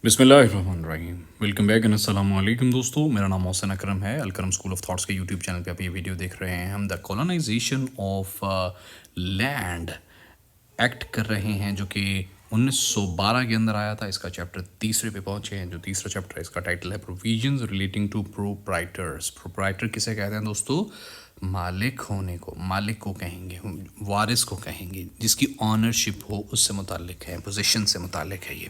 बिस्मिल्लाहिर्रहमानिर्रहीम। Welcome back and अस्सलाम वालेकुम दोस्तों, मेरा नाम मोहसिन अकरम है। अलकरम स्कूल ऑफ थॉट्स के यूट्यूब चैनल पे आप ये वीडियो देख रहे हैं। हम the colonization of land act कर रहे हैं जो कि 1912 के अंदर आया था। इसका चैप्टर तीसरे पे पहुंचे हैं। जो तीसरा चैप्टर है इसका टाइटल है provisions relating to proprietors. Proprietor किसे कहते हैं दोस्तों? मालिक होने को, मालिक को कहेंगे, वारिस को कहेंगे, जिसकी ऑनरशिप हो उससे मुतालिक है, पोजीशन से मुतालिक है ये।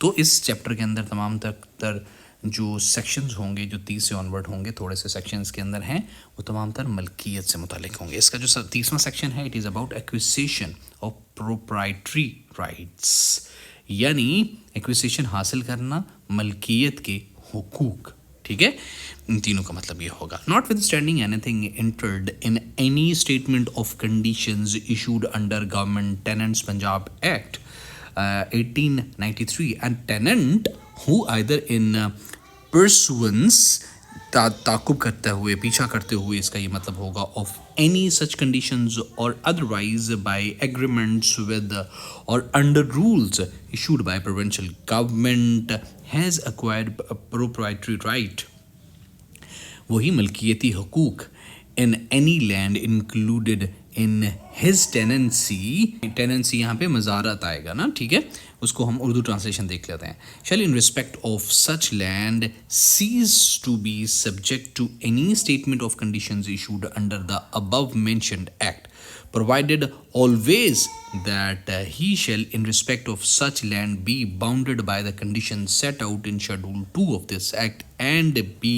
तो इस चैप्टर के अंदर तमाम तर जो सेक्शंस होंगे, जो 30 से ऑनवर्ड होंगे, थोड़े से सेक्शंस के अंदर हैं, वो तमाम तर मलकियत से मुतालिक होंगे। इसका जो 30वां सेक्शन है, it is about acquisition of proprietary rights, यानी एक्विजिशन हासिल करना, मलकियत के हुकूक। ठीक है, इन तीनों का मतलब ये होगा। Notwithstanding anything entered in any statement of conditions issued under government tenants Punjab act 1893 and tenant who either in pursuance ताकुब करते हुए, पीछा करते हुए, इसका ये मतलब होगा of any such conditions or otherwise by agreements with or under rules issued by provincial government has acquired proprietary right, वही मलकियती हकूक in any land included in his tenancy. Tenancy यहाँ पे मजारत आएगा ना, ठीक है, उसको हम उर्दू ट्रांसलेशन देख लेते हैं। Shall in respect of such land cease to be subject to any statement of conditions issued under the above mentioned act, provided always that he shall in respect of such land be bounded by the conditions set out in schedule 2 of this act and be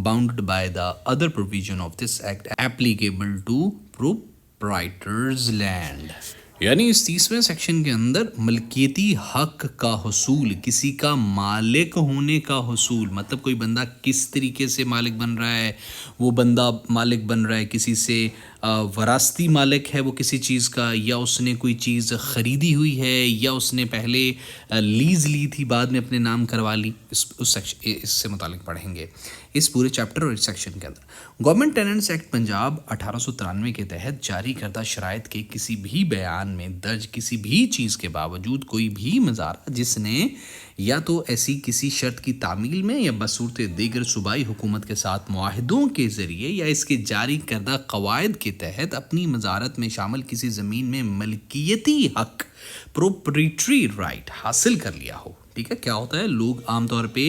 bounded by the other provision of this act applicable to proprietors land। यानी इस 30वें section के अंदर मलकियती हक का हसूल, किसी का मालिक होने का हसूल, मतलब कोई बंदा किस तरीके से मालिक बन रहा है, वो बंदा मालिक बन रहा है किसी से, वरासती मालिक है वो किसी चीज़ का, या उसने कोई चीज़ ख़रीदी हुई है, या उसने पहले लीज़ ली थी बाद में अपने नाम करवा ली। उस सेक्शन इससे मुतालिक पढ़ेंगे इस पूरे चैप्टर और इस सेक्शन के अंदर। गवर्नमेंट टेनेंट्स एक्ट पंजाब 1893 के तहत जारी करदा शराइत के किसी भी बयान में दर्ज किसी भी चीज़ के बावजूद कोई भी मज़ारा जिसने या तो ऐसी किसी शर्त की तामील में या बसूरत दीगर सूबाई हुकूमत के साथ मुआहदों के ज़रिए या इसके जारी करदा कवायद के तहत अपनी मज़ारत में शामिल किसी ज़मीन में मलकियती हक, प्रोप्राइटरी राइट हासिल कर लिया हो। ठीक है, क्या होता है, लोग आमतौर पे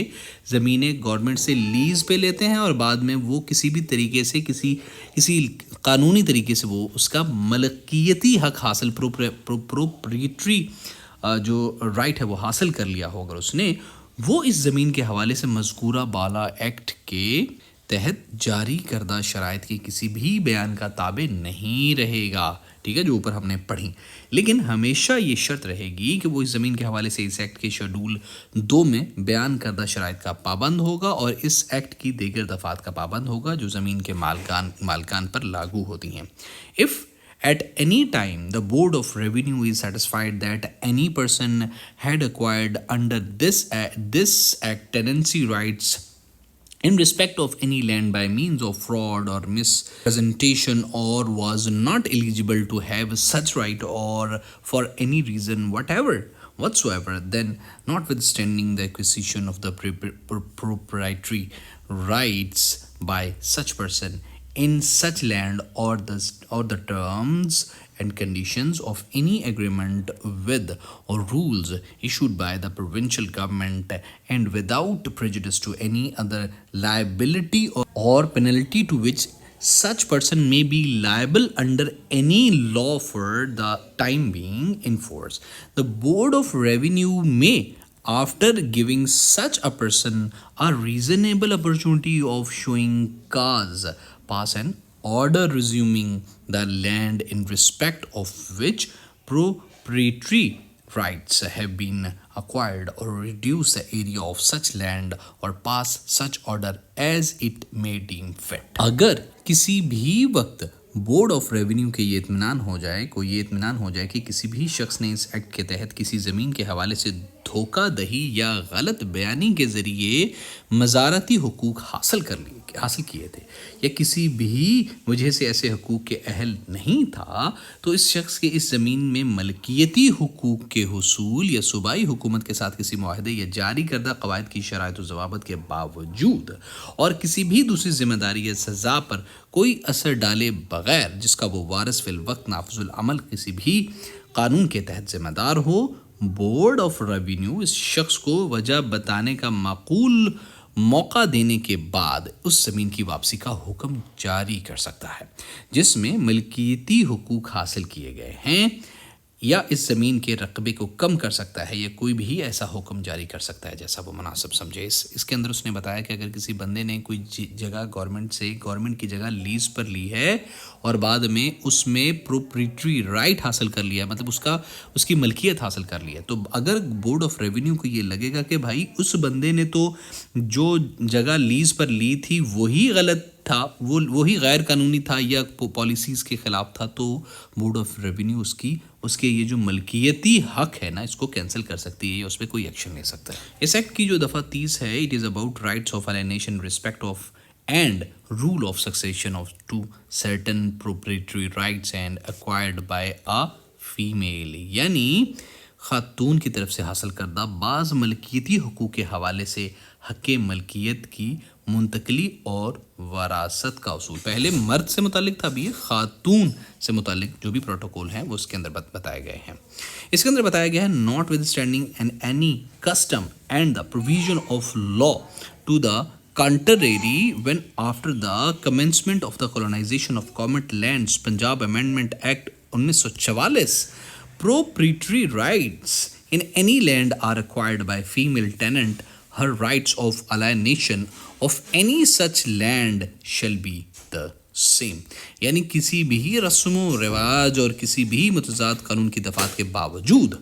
ज़मीनें गवर्नमेंट से लीज़ पे लेते हैं और बाद में वो किसी भी तरीके से किसी कानूनी तरीके से वो उसका मलकियती हक हासिल, प्रोप्राइटरी जो राइट है वो हासिल कर लिया हो अगर उसने, वो इस ज़मीन के हवाले से मज़कूरा बाला एक्ट के तहत जारी करदा शराइत के किसी भी बयान का ताबे नहीं रहेगा। ठीक है, जो ऊपर हमने पढ़ी, लेकिन हमेशा ये शर्त रहेगी कि वो इस ज़मीन के हवाले से इस एक्ट के शेड्यूल 2 में बयान करदा शराइत का पाबंद होगा और इस एक्ट की दीगर दफ़ात का पाबंद होगा जो ज़मीन के मालकान पर लागू होती हैं। If at any time the Board of Revenue is satisfied that any person had acquired under this act tenancy rights in respect of any land by means of fraud or misrepresentation or was not eligible to have such right or for any reason whatsoever, then notwithstanding the acquisition of the proprietary rights by such person in such land or the terms and conditions of any agreement with or rules issued by the provincial government and without prejudice to any other liability or penalty to which such person may be liable under any law for the time being in force, the Board of Revenue may, after giving such a person a reasonable opportunity of showing cause, pass an order resuming the land in respect of which proprietary rights have been acquired or reduce the area of such land or pass such order as it may deem fit। अगर किसी भी वक्त board of revenue के ये इत्मीनान हो जाए कि किसी भी शख्स ने इस एक्ट के तहत किसी ज़मीन के हवाले से धोखाधही या गलत बयानी के ज़रिए मज़ारती हुकूक हासिल किए थे या किसी भी वजह से ऐसे हुकूक के अहल नहीं था, तो इस शख्स के इस ज़मीन में मलकियती हुकूक के हुसूल या सूबाई हुकूमत के साथ किसी मुआहदे या जारी करदा कवायद की शराइत व ज़वाबत के बावजूद और किसी भी दूसरी जिम्मेदारी या सज़ा पर कोई असर डाले बगैर जिसका वो वारिस फिल वक्त नाफिजुल अमल किसी भी कानून के तहत जिम्मेदार हो, बोर्ड ऑफ रेवेन्यू इस शख्स को वजह बताने का माकूल मौका देने के बाद उस ज़मीन की वापसी का हुक्म जारी कर सकता है जिसमें मलकियती हुकूक हासिल किए गए हैं, या इस ज़मीन के रकबे को कम कर सकता है या कोई भी ऐसा हुक्म जारी कर सकता है जैसा वो मुनासिब समझे। इसके अंदर उसने बताया कि अगर किसी बंदे ने कोई जगह गवर्नमेंट की जगह लीज पर ली है और बाद में उसमें प्रोप्रिएटरी राइट हासिल कर लिया, मतलब उसकी मलकियत हासिल कर लिया, तो अगर बोर्ड ऑफ रेवेन्यू को ये लगेगा कि भाई उस बंदे ने तो जो जगह लीज पर ली थी वही गलत था, वही गैर कानूनी था या पॉलिसीज़ के ख़िलाफ़ था, तो बोर्ड ऑफ रेवेन्यू उसके ये जो मलकियती हक है ना, इसको कैंसिल कर सकती है या उस पर कोई एक्शन ले सकता है। इस एक्ट की जो दफ़ा 30 है, it is about rights of alienation, respect of and rule of succession of to certain proprietary rights and acquired by a female, यानी खातून की तरफ से हासिल करदा बाज़ मलकियती हुकूक के हवाले से हक़ मलकियत की मुंतकली और वरासत का उसूल। पहले मर्द से मुतालिक था, अभी ये खातून से मुतालिक जो भी प्रोटोकॉल हैं वो इसके अंदर बताए गए हैं। इसके अंदर बताया गया है notwithstanding and any custom and the provision of law to the contrary when after the commencement of the colonization of Comet lands Punjab Amendment Act 1944 proprietary rights in any land are acquired by female tenant, her rights of alienation of any such land shall be the same। यानी किसी भी रस्म व रिवाज और किसी भी मुतज़ाद कानून की दफ़ात के बावजूद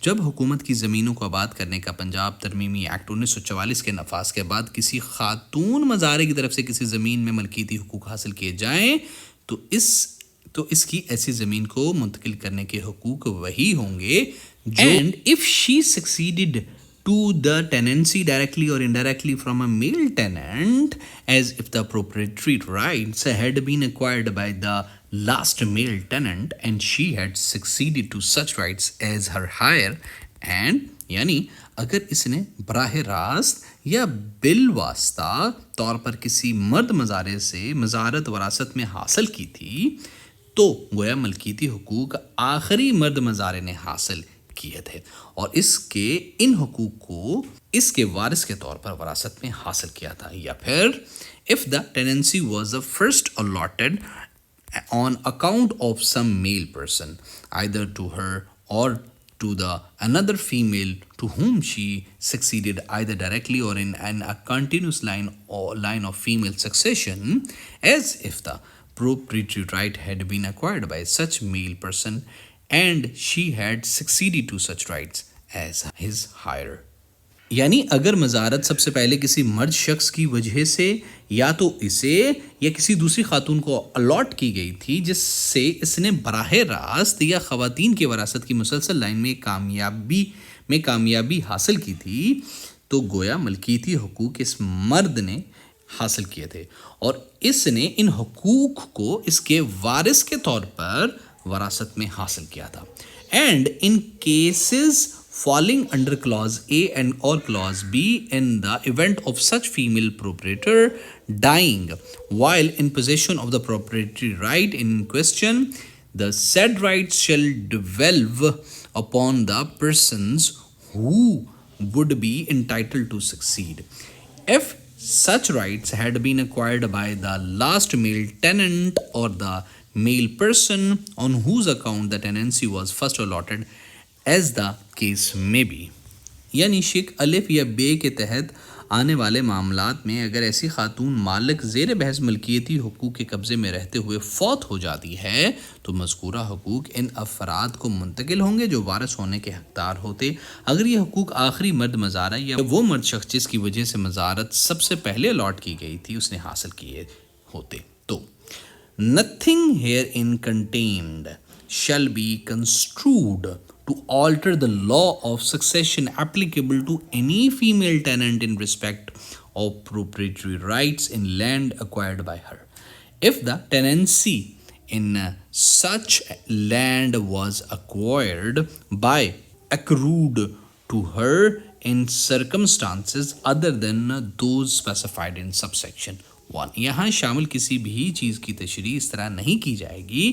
जब हुकूमत की ज़मीनों को आबाद करने का पंजाब तरमीमी एक्ट 1944 के नफाज के बाद किसी खातून मज़ारे की तरफ से किसी ज़मीन में मलकियती हुकूक हासिल किए जाएँ तो इसकी ऐसी ज़मीन को मुंतकिल करने के हुकूक वही होंगे जो and if she succeeded to the tenancy directly or indirectly from a male tenant, as if the proprietary rights had been acquired by the last male tenant and she had succeeded to such rights as her hire, and यानी अगर इसने बराह रास्त या बिलवास्ता तौर पर किसी मर्द मज़ारे से मज़ारत वरासत में हासिल की थी, तो गोया मलकियती हुकूक आखिरी मर्द मज़ारे ने हासिल किए थे और इसके इन हुकूक को इसके वारिस के तौर पर वरासत में हासिल किया था। या फिर if the tenancy was the first allotted on account of some male person either to her or to the another female to whom she succeeded either directly or in a continuous line of female succession, as if the proprietary right had been acquired by such male person and she had succeeded to such rights as his hire। यानी अगर मज़ारत सबसे पहले किसी मर्द शख्स की वजह से या तो इसे या किसी दूसरी खातून को अलॉट की गई थी जिससे इसने बराह रास्त या ख़वातीन की वरासत की मुसलसल लाइन में कामयाबी हासिल की थी, तो गोया मलकियती हुकूक इस मर्द ने हासिल किए थे और इसने इन हुकूक को इसके वारिस के तौर पर वरासत में हासिल किया था। And in cases falling under clause A and or clause B in the event of such female proprietor dying while in possession of the proprietary right in question, the said rights shall devolve upon the persons who would be entitled to succeed. If such rights had been acquired by the last male tenant or the male person on whose account the tenancy was first allotted, as the case may be। यानी शिक अलिफ या बे के तहत आने वाले मामलात में अगर ऐसी खातून मालिक ज़ेर बहस मलकियती हुकूक के कब्ज़े में रहते हुए फौत हो जाती है तो मज़कूरा हुकूक इन अफराद को मुंतकिल होंगे जो वारिस होने के हकदार होते अगर ये हुकूक आखिरी मर्द मज़ारा या वो मर्द शख्स जिसकी वजह से मज़ारत सबसे पहले अलॉट की गई थी उसने हासिल किए होते। तो Nothing herein contained shall be construed to alter the law of succession applicable to any female tenant in respect of proprietary rights in land acquired by her. If the tenancy in such land was acquired by accrued to her in circumstances other than those specified in subsection 1। यहाँ शामिल किसी भी चीज़ की तशरीह इस तरह नहीं की जाएगी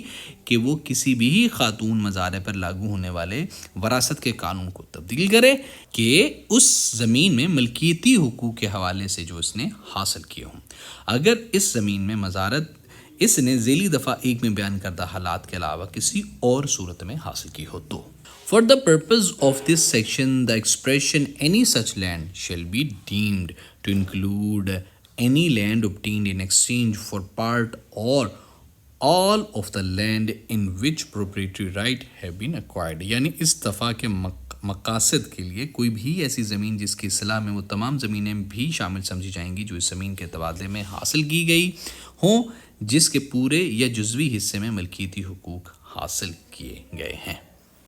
कि वो किसी भी खातून मज़ारे पर लागू होने वाले वरासत के कानून को तब्दील करे कि उस ज़मीन में मलकियती हुकूक के हवाले से जो इसने हासिल किए हों। अगर इस ज़मीन में मज़ारत इसने ज़ेली दफ़ा 1 में बयान करदा हालात के अलावा किसी और सूरत में हासिल की हो तो। For the purpose of this section, the expression any such land shall be deemed to include any land obtained in exchange for part or all of the land in which proprietary right have been acquired। यानी इस दफ़ा के मकासद के लिए कोई भी ऐसी ज़मीन जिसकी इस्लाह में वो तमाम ज़मीनें भी शामिल समझी जाएंगी जो इस ज़मीन के तबादले में हासिल की गई हों, जिसके पूरे या जुज़वी हिस्से में मलकियती हुकूक हासिल किए गए हैं।